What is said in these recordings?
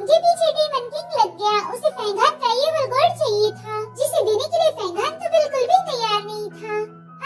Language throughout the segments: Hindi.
उनके पीछे डीमन किंग लग गया। उसे फैंगहान का ये गोल्ड चाहिए था, जिसे देने के लिए फैंगहान तो बिल्कुल भी तैयार नहीं था।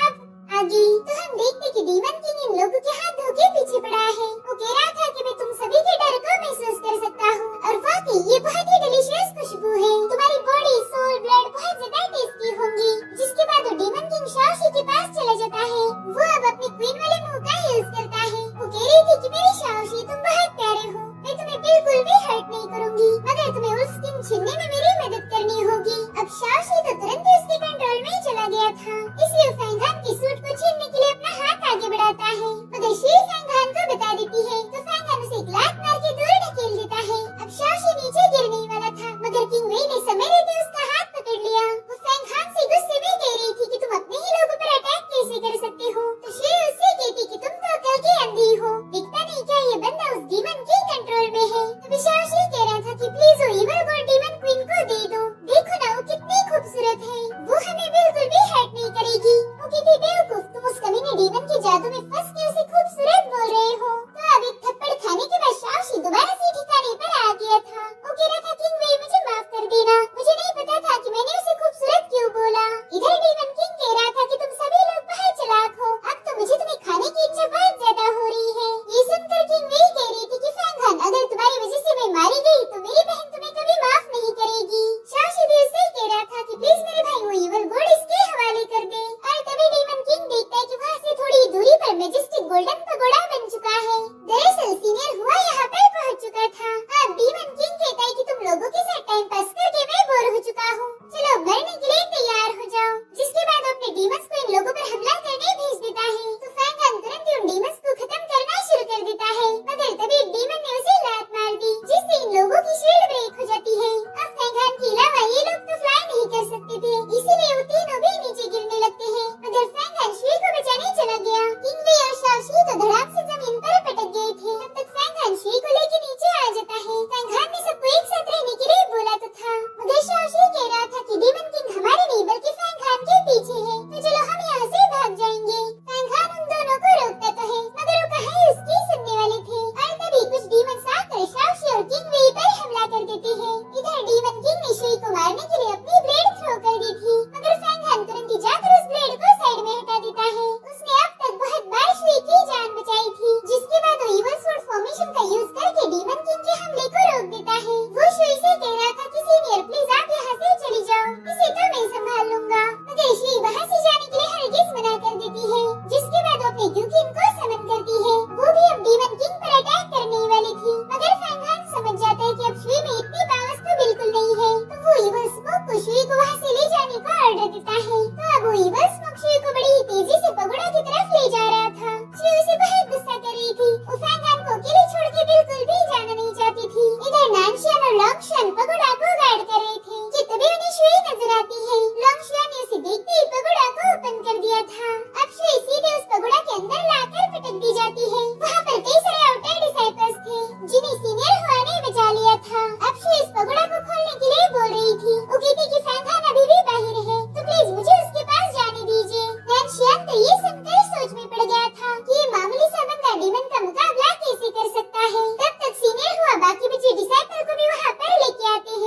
अब आगे तो हम देखते कि डीमन किंग इन लोगों के हाथ धो के पीछे पड़ा है। वो कह रहा था कि मैं तुम सभी के डर को महसूस कर सकता हूँ, और वाकई ये बहुत ही डिलीशियस खुशबू है। तुम्हारी बॉडी, सोल, ब्लड बहुत ज्यादा टेस्टी होंगी। जिसके बाद वो डीमन किंग शाओशी के पास चला जाता है। वो अब अपनी क्वीन वाले मुंह का यूज करता है। वो कह रही थी कि मेरी शाओशी तुम बहुत प्यारे हो, मैं तुम्हें बिल्कुल भी हर्ट नहीं करूंगी, मगर तुम्हें उल्फ स्किन छीनने में मेरी मदद करनी होगी। अब शाओशी तो तुरंत ही उसके कंट्रोल में चला गया था, इसलिए फैंगहान की सूट को छीनने के लिए अपना हाथ आगे बढ़ाता है, मगर शील फैंगहान को बता देती है तो फैंगहान उसे एक लात मार के दूर ढकेल देता है। अब शाओशी नीचे गिरने ही वाला था, मगर किंग वेई ने समय रहते उसका हाथ पकड़ लिया। वो फैंगहान से गुस्से में कह रही थी कि तुम अपने ही लोगों पर अटैक कैसे कर सकते हो, तो शील उससे कहती कि तुम तो अकल की अंधी हो, दिखता नहीं क्या ये बंदा उस डीमन के कंट्रोल में है। तभी शाओशी कह रहा था कि प्लीज वो इवल गोल्ड डीमन क्वीन को दे दो, देखो ना वो कितनी खूबसूरत है, वो हमें बिल्कुल भी हर्ट नहीं करेगी। वो कहती बेवकूफ, तुम उस कमीने डीमन के जादू में फंस के उसे खूबसूरत बोल रहे हो। तो अब एक थप्पड़ खाने के बाद शाओशी दोबारा से ठिकाने पर आ गया था। वो कह रहा था किंग वेई मुझे माफ कर देना, मुझे नहीं पता था कि मैंने उसे खूबसूरत क्यों बोला। इधर डीमन किंग कह रहा था कि तुम सभी लोग बहुत चालाक हो, अब तो मुझे तुम्हें खाने की इच्छा बहुत ज्यादा हो रही है। ये सुनकर किंग वेई कह रही थी कि फैंगहान अगर तुम्हारी वजह से मैं मारी गई तो मेरी बहन तुम्हें कभी माफ नहीं करेगी। शाओशी भी उससे कह रहा था कि प्लीज मेरे भाई वो इवल गोल्ड इसके हवाले कर दे। और तभी डीमन किंग देखता है कि वहाँ से थोड़ी दूरी पर मैजेस्टिक गोल्डन पगोड़ा बन चुका है। दरअसल सीनियर हुआ यहाँ पर पहुँच चुका था। अब डीमन किंग कहता है कि तुम लोगों के साथ टाइम पास करके मैं बोर हो चुका हूँ, चलो मरने के लिए तैयार हो जाओ। जिसके बाद वो अपने डीमंस को इन लोगों पर हमला करने भेज देता है। तो फैंगहान तुरंत ही उन डीमंस को खत्म करना शुरू कर देता है, मगर तभी डीमन ने उसे लात मार दी, जिससे इन लोगों की शील्ड ब्रेक हो जाती है। अब फैंगहान के अलावा ये लोग तो फ्लाई नहीं कर सकते थे, इसीलिए वो तीनों भी नीचे गिरने लगते हैं, मगर फैंगहान शील्ड को बचाने चला गया। किंग वेई और शाओशी तो धड़ाम से जमीन पर पटक गए थे। तब तक फैंगहान शील्ड को लेकर नीचे आ जाता है। फैंगहान ने सबको एक साथ रहने के लिए बोला तो था, मगर शाओशी कह रहा था कि डीमन किंग हमारे नहीं बल्कि फैंगहान के पीछे है, तो चलो हम यहाँ से भाग जाएंगे। फैंगहान उन दोनों को रोकता तो है, मगर वो कहाँ उसकी सुनने वाले थे। और तभी कुछ डीमंस आकर शाओशी और किंग वेई पर हमला कर देते हैं। इधर डीमन किंग ने शुई को मारने के लिए अपनी ब्लेड थ्रो कर दी थी, मगर फैंगहान तुरंत ही जाकर उस ब्लेड को साइड में हटा देता है। उसने अब तक बहुत बार शुई की जान बचाई थी। जिसके बाद वो इवल स्वॉर्ड फॉर्मेशन का यूज करके डीमन किंग के हमले को रोक देता है। वो शुई से कह रहा था कि सीनियर प्लीज आप यहाँ से चली जाओ, इसे तो मैं संभाल लूंगा, मगर शुई वहाँ से जाने के लिए हरगिज मना कर देती है। जिसके बाद वो अपने क्यूकिन को समन करती है। वो भी अब डीमन किंग पर अटैक करने ही वाली थी, मगर फैंगहान समझ जाता है कि अब शुई में इतनी पावर्स तो बिल्कुल नहीं है, तो वो इवल स्मोक को शुई को वहाँ से ले जाने का ऑर्डर देता है। तो अब वो इवल स्मोक शुई को बड़ी ही तेजी से पगोड़ा की तरफ ले जा रहा था। शुई उसे बहुत गुस्सा कर रही थी, वो फैंगहान को अकेले छोड़ के बिल्कुल भी जाना नहीं चाहती थी। इधर नानशियान और लॉन्गशियान पगोड़ा को गार्ड कर रहे थे कि तभी उन्हें शुई नजर आती है। लॉन्गशियान ने उसे देखते ही पगोड़ा को ओपन कर दिया था। अब शुई सीधे उस पगोड़ा के अंदर लाकर पटक दी जाती है। वहाँ पर कई सारे आउटर डिसाइपल्स थे, जिन्हें सीनियर हुआ ने बचा लिया था। अब शुई इस पगोड़ा को खोलने के लिए बोल रही थी। वो कहती कि फैंगहान अभी भी बाहर है, तो प्लीज मुझे उसके पास जाने दीजिए। नानशियान तो ये सुनकर सोच में पड़ गया था कि ये मामूली सा बंदा डीमन का मुकाबला कैसे कर सकता है। तब तक सीनियर हुआ बाकी बचे डिसाइपल को भी वहाँ पर लेके आते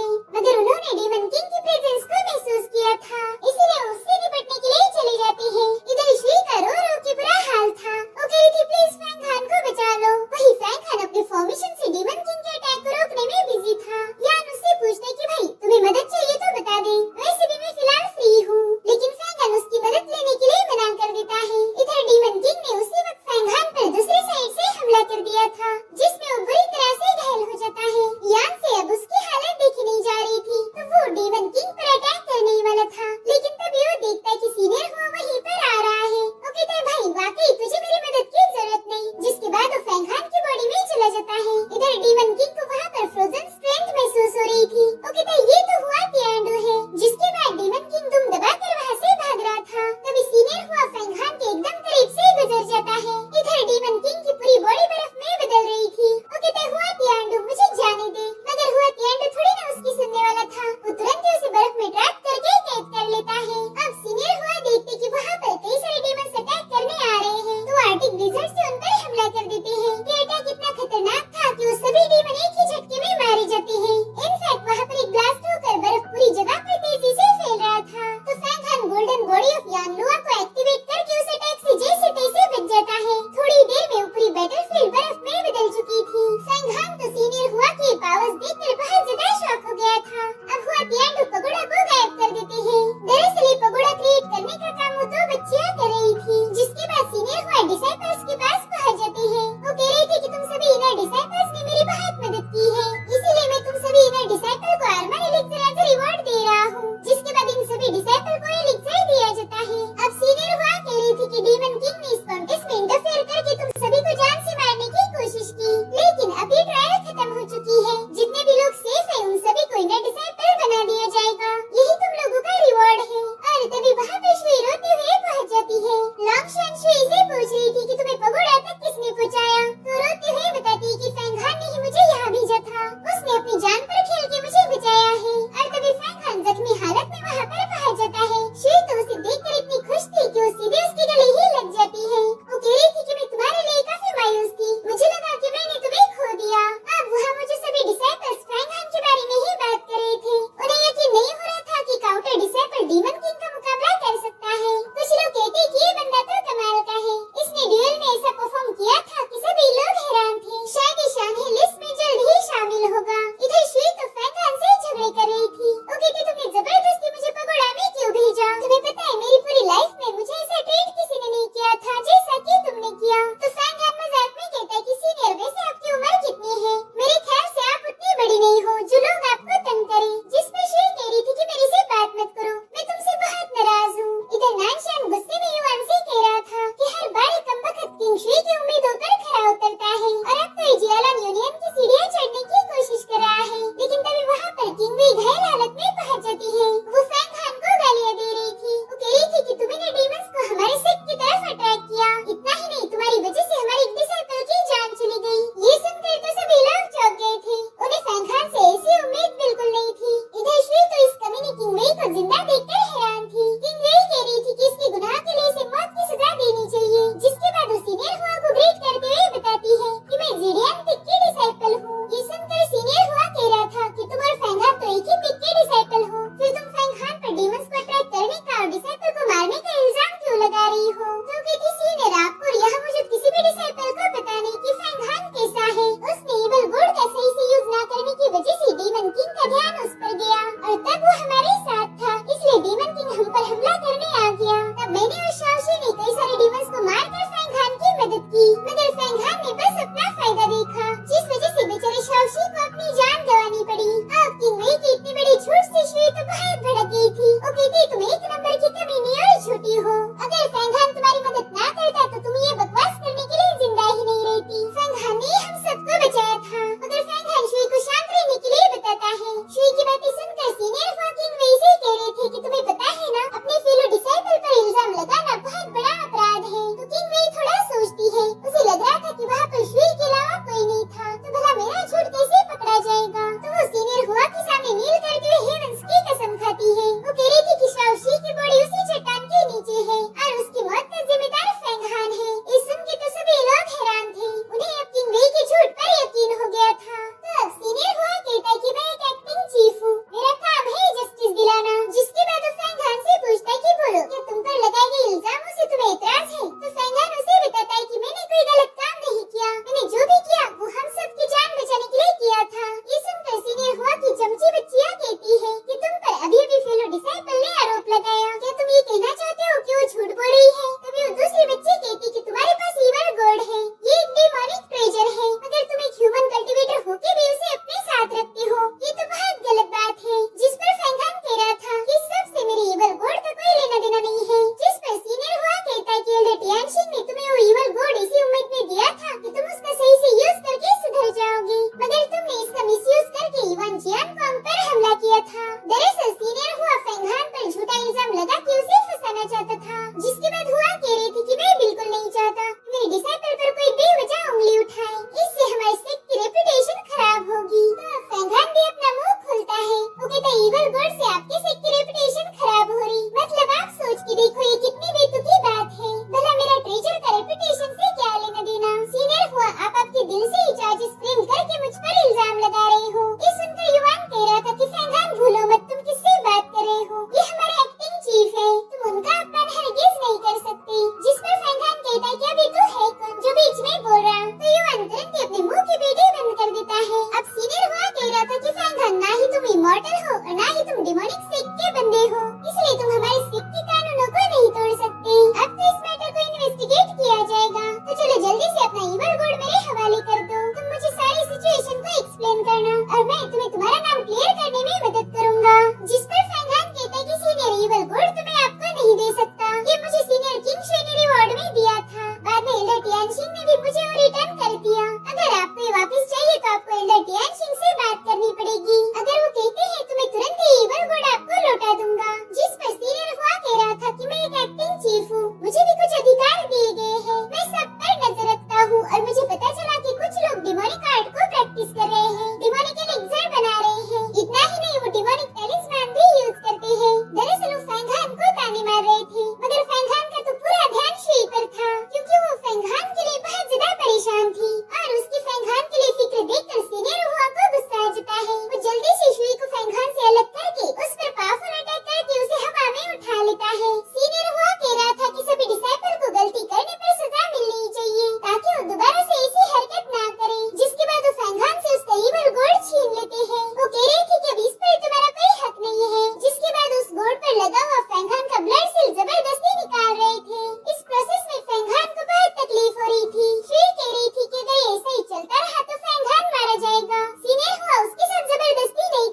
चियानफांग पर हमला किया था। दरअसल सीनियर हुआ फेंगहान पर झूठा इल्जाम लगा कि उसे फंसाना चाहता था, जिसके बाद हुआ कह रही थी कि मैं बिल्कुल नहीं चाहता मेरे डिसाइपल पर कोई बेवजह उंगली उठाए, इससे हमारे सेक्ट की रेपुटेशन खराब होगी। तो फेंगहान भी अपना मुंह खोलता है, वो कहता है इविल गॉड से आपके सेक्ट की रेपुटेशन खराब हो रही। मतलब आप सोच के देखो ये कितनी बेतुकी बात है। भला मेरा ट्रेजर का रेपुटेशन से क्या लेना देना। सीनियर हुआ आप आपके दिल से ही चार्जेस फ्रेम करके मुझ पर इल्जाम लगा रहे हो। ये सुनकर युवान कह रहा था कि फेंगहान भूलो मत तुम किससे बात कर रहे हो, ये हमारे एक्टिंग चीफ है, तुम उनका अपमान हरगिज नहीं कर सकते। जिस पर फेंगहान कहता है कि अभी तू है कौन जो बीच में बोल रहा। तो युवान तुरंत ही अपने मुंह की पेटी बंद कर देता है। अब सीनियर हुआ कह रहा था कि फेंगहान ना ही तुम इमॉर्टल हो और ना ही तुम डिमोनिक सेक्ट के बंदे हो, इसलिए तुम हमारे सेक्ट के कानूनों को नहीं तोड़ सकते। अब तो इस मैटर को इन्वेस्टिगेट किया जाएगा, तो चलो जल्दी से अपना इविल गॉड मेरे हवाले कर दो। तुम मुझे सारी सिचुएशन को एक्सप्लेन करना और मैं तुम्हें तुम्हारा नाम क्लियर करने में मदद करूंगा। जिस पर फेंगहान कहता है कि सीनियर इविल गॉड तो मैं आपको नहीं दे सकता, ये मुझे सीनियर किंग श्रेणी रिवॉर्ड में दिया था। बाद में एल्डर टियानशिंग ने भी मुझे वो रिटर्न कर दिया। अगर आपको ये वापस चाहिए तो आपको एल्डर टियानशिंग से बात करनी पड़ेगी। अगर वो कहते हैं तो मैं तुरंत ही इविल गॉड आपको लौटा दूंगा। जिस पर सीनियर हुआ कह रहा था कि मैं एक एक्टिंग चीफ हूँ, मुझे भी कुछ अधिकार दिए गए हैं, मैं सब पर नजर रखता हूँ और मुझे पता चला कि कुछ लोग डिमोनिक आर्ट को प्रैक्टिस कर रहे हैं, डिमोनिक एलिक्सर बना रहे हैं। इतना ही नहीं वो डिमोनिक टैलिस्मान भी यूज करते हैं। दरअसल वो फेंगहान को ताने मार रहे थे, मगर फेंगहान का तो पूरा ध्यान श्री पर था, क्योंकि वो फेंगहान के लिए बहुत ज्यादा परेशान थी और उसकी फेंगहान के लिए फिक्र देखकर सीनियर हुआ को गुस्सा आ जाता है। वो जल्दी से श्री को फेंगहान से अलग करके उस पर पावरफुल अटैक करके उसे हवा में उठा लेता है। सीनियर हुआ कह रहा था कि सभी डिसाइपल को गलती करने पर सजा मिलनी चाहिए ताकि वो दोबारा से ऐसी हरकत ना करे। जिसके बाद वो फेंगहान से उसका इविल गॉड छीन लेते हैं। वो कह रहे थे कि अब इस पर तुम्हारा कोई हक नहीं है। जिसके बाद उस गॉड पर लगा हुआ फेंगहान का ब्लड सेल जबरदस्ती निकाल रहे थे। इस प्रोसेस में फेंगहान को बहुत तकलीफ हो रही थी। श्री कह रही थी कि अगर ऐसा ही चलता रहा तो फेंगहान मारा जाएगा। सीनियर हुआ उसके साथ जबरदस्ती नहीं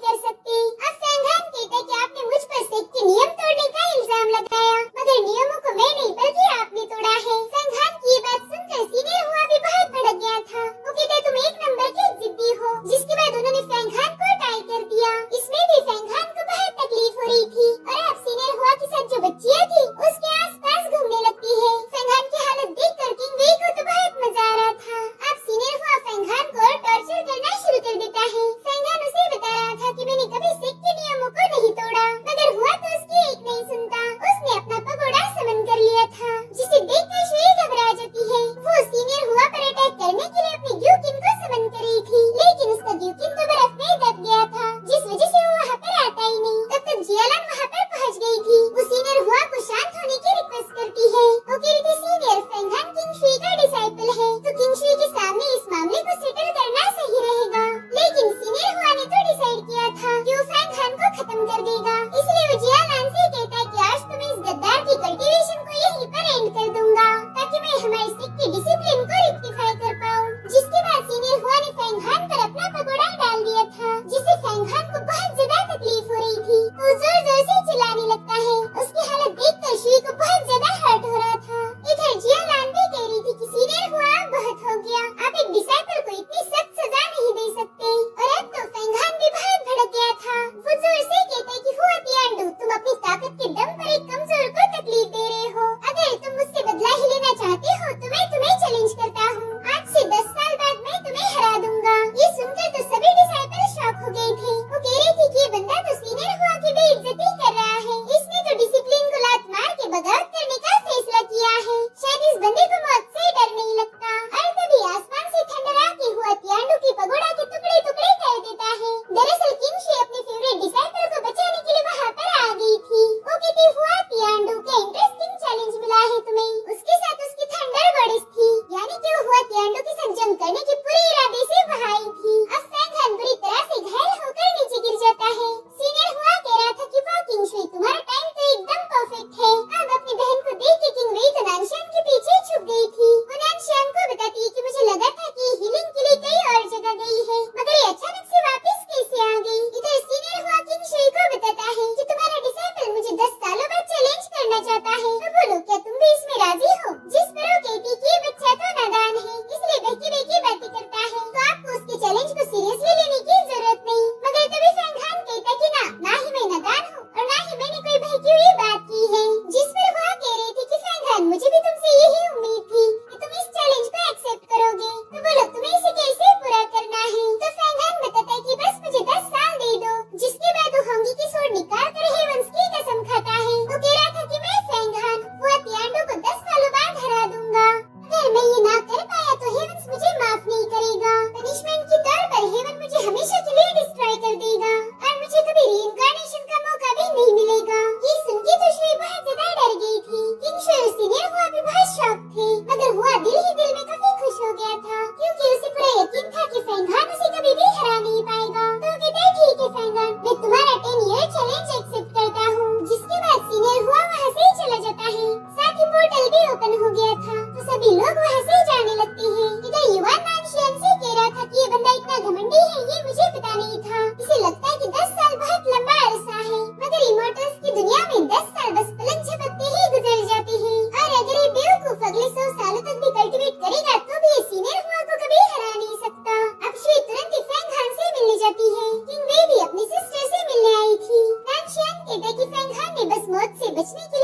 बचने के